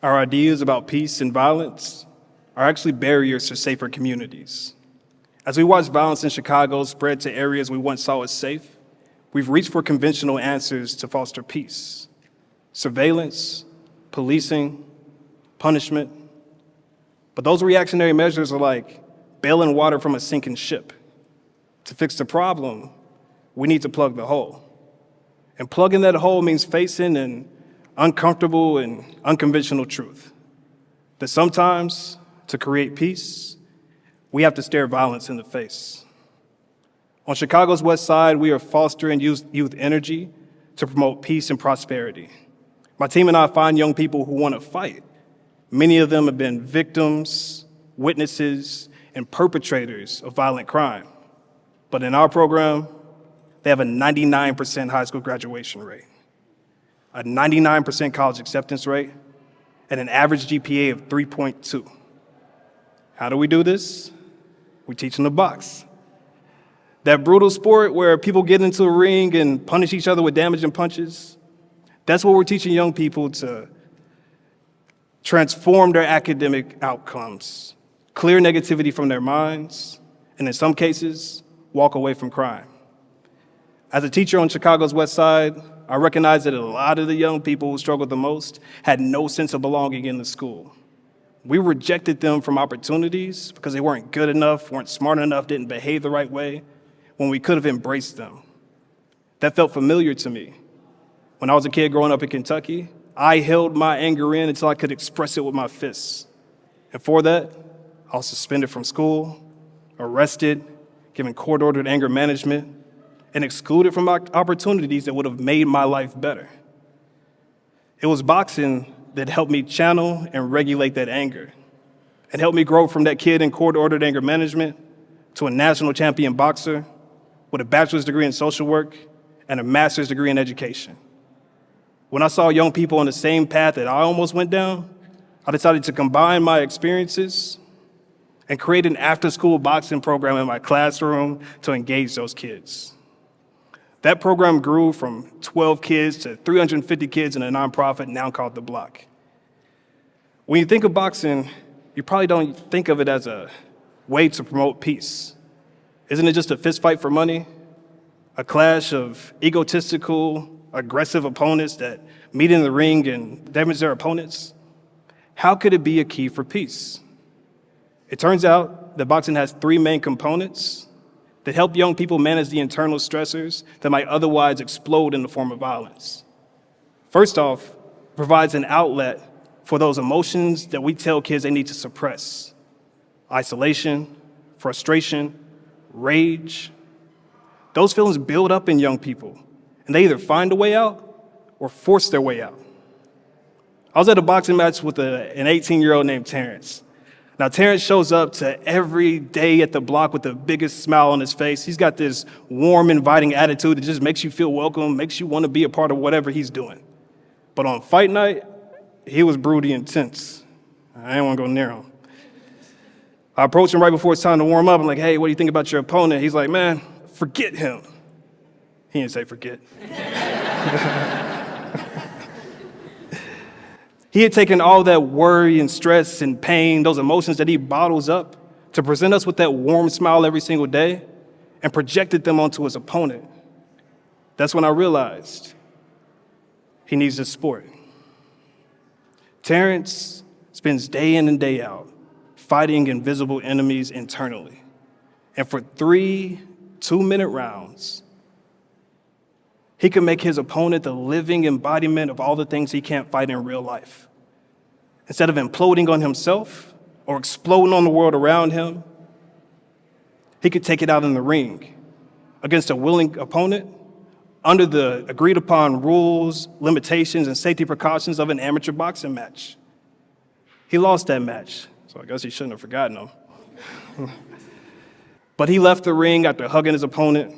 Our ideas about peace and violence are actually barriers to safer communities. As we watch violence in Chicago spread to areas we once saw as safe, we've reached for conventional answers to foster peace. Surveillance, policing, punishment. But those reactionary measures are like bailing water from a sinking ship. To fix the problem, we need to plug the hole. And plugging that hole means facing an uncomfortable and unconventional truth. That sometimes, to create peace, we have to stare violence in the face. On Chicago's West Side, we are fostering youth energy to promote peace and prosperity. My team and I find young people who want to fight. Many of them have been victims, witnesses, and perpetrators of violent crime. But in our program, they have a 99% high school graduation rate, a 99% college acceptance rate, and an average GPA of 3.2. How do we do this? We teach them to box. That brutal sport where people get into a ring and punish each other with damaging punches, that's what we're teaching young people to transform their academic outcomes, clear negativity from their minds, and in some cases, walk away from crime. As a teacher on Chicago's West Side, I recognize that a lot of the young people who struggled the most had no sense of belonging in the school. We rejected them from opportunities because they weren't good enough, weren't smart enough, didn't behave the right way, when we could have embraced them. That felt familiar to me. When I was a kid growing up in Kentucky, I held my anger in until I could express it with my fists. And for that, I was suspended from school, arrested, given court-ordered anger management, and excluded from opportunities that would have made my life better. It was boxing that helped me channel and regulate that anger, and helped me grow from that kid in court-ordered anger management to a national champion boxer with a bachelor's degree in social work and a master's degree in education. When I saw young people on the same path that I almost went down, I decided to combine my experiences and create an after-school boxing program in my classroom to engage those kids. That program grew from 12 kids to 350 kids in a nonprofit now called The Block. When you think of boxing, you probably don't think of it as a way to promote peace. Isn't it just a fist fight for money? A clash of egotistical, aggressive opponents that meet in the ring and damage their opponents? How could it be a key for peace? It turns out that boxing has three main components that help young people manage the internal stressors that might otherwise explode in the form of violence. First off, it provides an outlet for those emotions that we tell kids they need to suppress. Isolation, frustration, rage. Those feelings build up in young people, and they either find a way out or force their way out. I was at a boxing match with an 18-year-old named Terrence. Now, Terrence shows up to every day at the block with the biggest smile on his face. He's got this warm, inviting attitude that just makes you feel welcome, makes you want to be a part of whatever he's doing. But on fight night, he was brutally intense. I didn't want to go near him. I approached him right before it's time to warm up. I'm like, hey, what do you think about your opponent? He's like, man, forget him. He didn't say forget. He had taken all that worry and stress and pain, those emotions that he bottles up, to present us with that warm smile every single day and projected them onto his opponent. That's when I realized he needs this sport. Terrence spends day in and day out fighting invisible enemies internally. And for 3 2-minute rounds, he can make his opponent the living embodiment of all the things he can't fight in real life. Instead of imploding on himself or exploding on the world around him, he could take it out in the ring against a willing opponent under the agreed upon rules, limitations, and safety precautions of an amateur boxing match. He lost that match, so I guess he shouldn't have forgotten him. But he left the ring after hugging his opponent,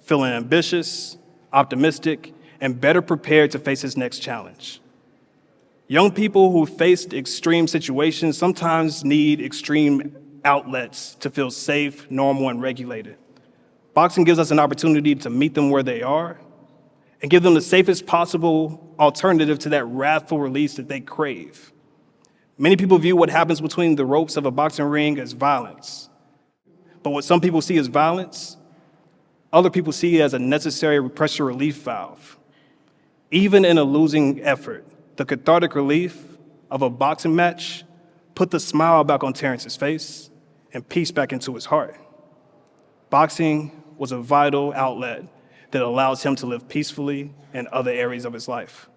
feeling ambitious, optimistic, and better prepared to face his next challenge. Young people who faced extreme situations sometimes need extreme outlets to feel safe, normal, and regulated. Boxing gives us an opportunity to meet them where they are and give them the safest possible alternative to that wrathful release that they crave. Many people view what happens between the ropes of a boxing ring as violence. But what some people see as violence, other people see it as a necessary pressure relief valve. Even in a losing effort, the cathartic relief of a boxing match put the smile back on Terrence's face and peace back into his heart. Boxing was a vital outlet that allows him to live peacefully in other areas of his life.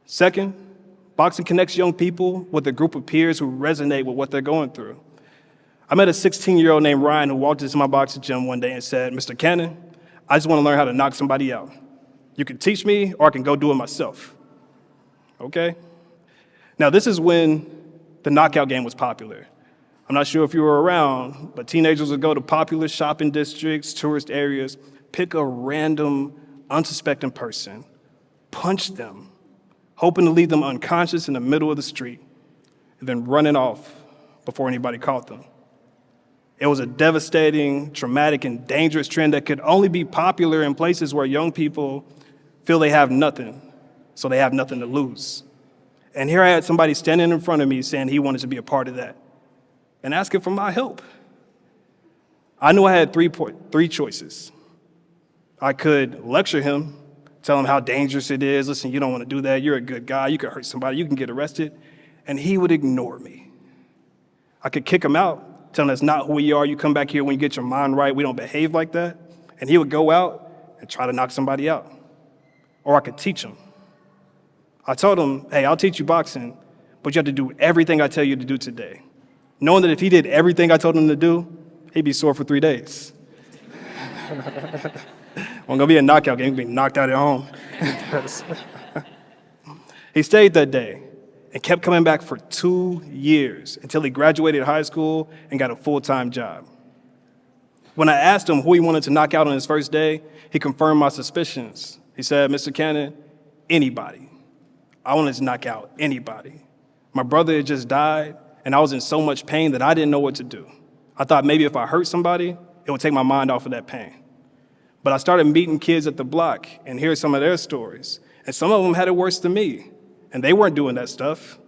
Second, boxing connects young people with a group of peers who resonate with what they're going through. I met a 16-year-old named Ryan who walked into my boxing gym one day and said, "Mr. Cannon, I just want to learn how to knock somebody out. You can teach me or I can go do it myself." Okay? Now, this is when the knockout game was popular. I'm not sure if you were around, but teenagers would go to popular shopping districts, tourist areas, pick a random, unsuspecting person, punch them, hoping to leave them unconscious in the middle of the street, and then running off before anybody caught them. It was a devastating, traumatic, and dangerous trend that could only be popular in places where young people feel they have nothing, so they have nothing to lose. And here I had somebody standing in front of me saying he wanted to be a part of that and asking for my help. I knew I had three choices. I could lecture him, tell him how dangerous it is. "Listen, you don't want to do that. You're a good guy. You could hurt somebody. You can get arrested." And he would ignore me. I could kick him out, tell him that's not who we are. You come back here when you get your mind right. We don't behave like that. And he would go out and try to knock somebody out. Or I could teach him. I told him, "Hey, I'll teach you boxing, but you have to do everything I tell you to do today." Knowing that if he did everything I told him to do, he'd be sore for 3 days. Wasn't gonna be a knockout game, he'd be knocked out at home. He stayed that day and kept coming back for 2 years until he graduated high school and got a full-time job. When I asked him who he wanted to knock out on his first day, he confirmed my suspicions. He said, "Mr. Cannon, anybody. I wanted to knock out anybody. My brother had just died, and I was in so much pain that I didn't know what to do. I thought maybe if I hurt somebody, it would take my mind off of that pain. But I started meeting kids at the block and hearing some of their stories, and some of them had it worse than me, and they weren't doing that stuff.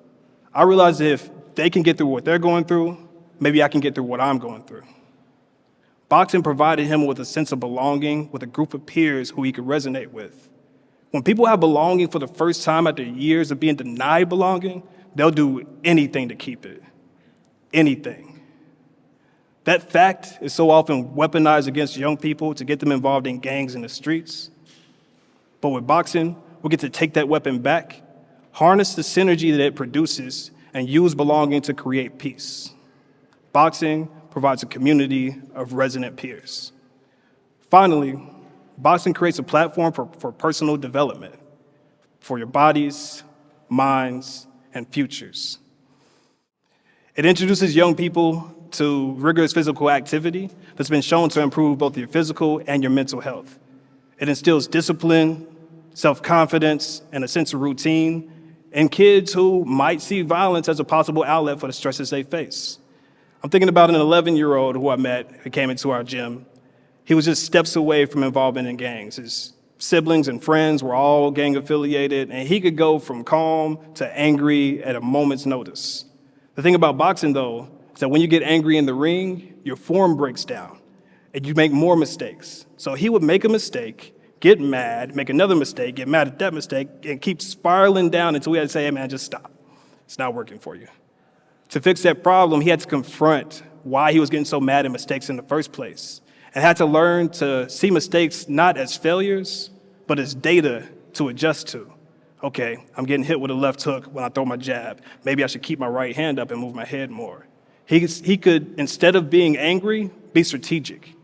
I realized that if they can get through what they're going through, maybe I can get through what I'm going through." Boxing provided him with a sense of belonging with a group of peers who he could resonate with. When people have belonging for the first time after years of being denied belonging, they'll do anything to keep it. Anything. That fact is so often weaponized against young people to get them involved in gangs in the streets. But with boxing, we get to take that weapon back, harness the synergy that it produces, and use belonging to create peace. Boxing provides a community of resonant peers. Finally, boxing creates a platform for personal development, for your bodies, minds, and futures. It introduces young people to rigorous physical activity that's been shown to improve both your physical and your mental health. It instills discipline, self-confidence, and a sense of routine in kids who might see violence as a possible outlet for the stresses they face. I'm thinking about an 11-year-old who I met who came into our gym. He was just steps away from involvement in gangs. His siblings and friends were all gang affiliated, and he could go from calm to angry at a moment's notice. The thing about boxing, though, is that when you get angry in the ring, your form breaks down, and you make more mistakes. So he would make a mistake, get mad, make another mistake, get mad at that mistake, and keep spiraling down until we had to say, "Hey, man, just stop. It's not working for you." To fix that problem, he had to confront why he was getting so mad at mistakes in the first place, and had to learn to see mistakes not as failures, but as data to adjust to. Okay, I'm getting hit with a left hook when I throw my jab. Maybe I should keep my right hand up and move my head more. He could, instead of being angry, be strategic.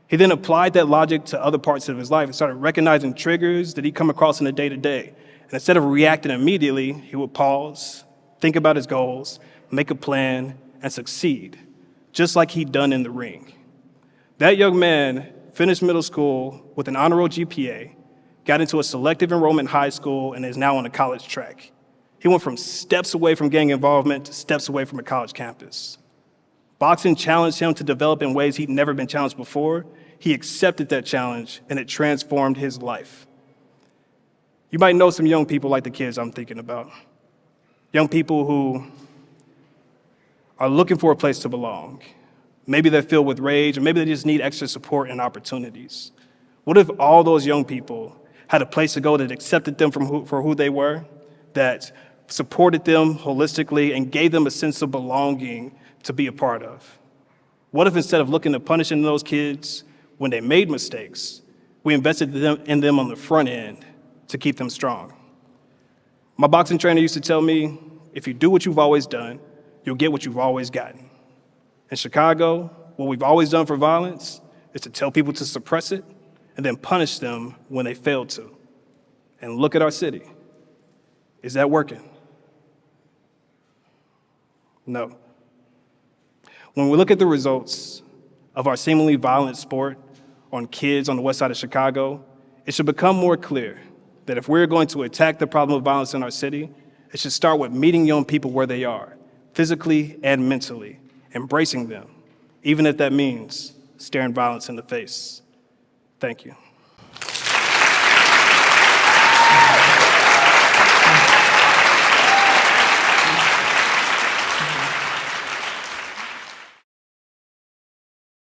He then applied that logic to other parts of his life and started recognizing triggers that he'd come across in the day-to-day. And instead of reacting immediately, he would pause, think about his goals, make a plan, and succeed, just like he'd done in the ring. That young man finished middle school with an honor roll GPA, got into a selective enrollment high school, and is now on a college track. He went from steps away from gang involvement to steps away from a college campus. Boxing challenged him to develop in ways he'd never been challenged before. He accepted that challenge, and it transformed his life. You might know some young people like the kids I'm thinking about. young people who are looking for a place to belong. Maybe they're filled with rage, or maybe they just need extra support and opportunities. What if all those young people had a place to go that accepted them for who they were, that supported them holistically, and gave them a sense of belonging to be a part of? What if instead of looking at punishing those kids when they made mistakes, we invested in them on the front end to keep them strong? My boxing trainer used to tell me, if you do what you've always done, you'll get what you've always gotten. In Chicago, what we've always done for violence is to tell people to suppress it and then punish them when they fail to. And look at our city. Is that working? No. When we look at the results of our seemingly violent sport on kids on the west side of Chicago, it should become more clear that if we're going to attack the problem of violence in our city, it should start with meeting young people where they are, physically and mentally, embracing them, even if that means staring violence in the face. Thank you.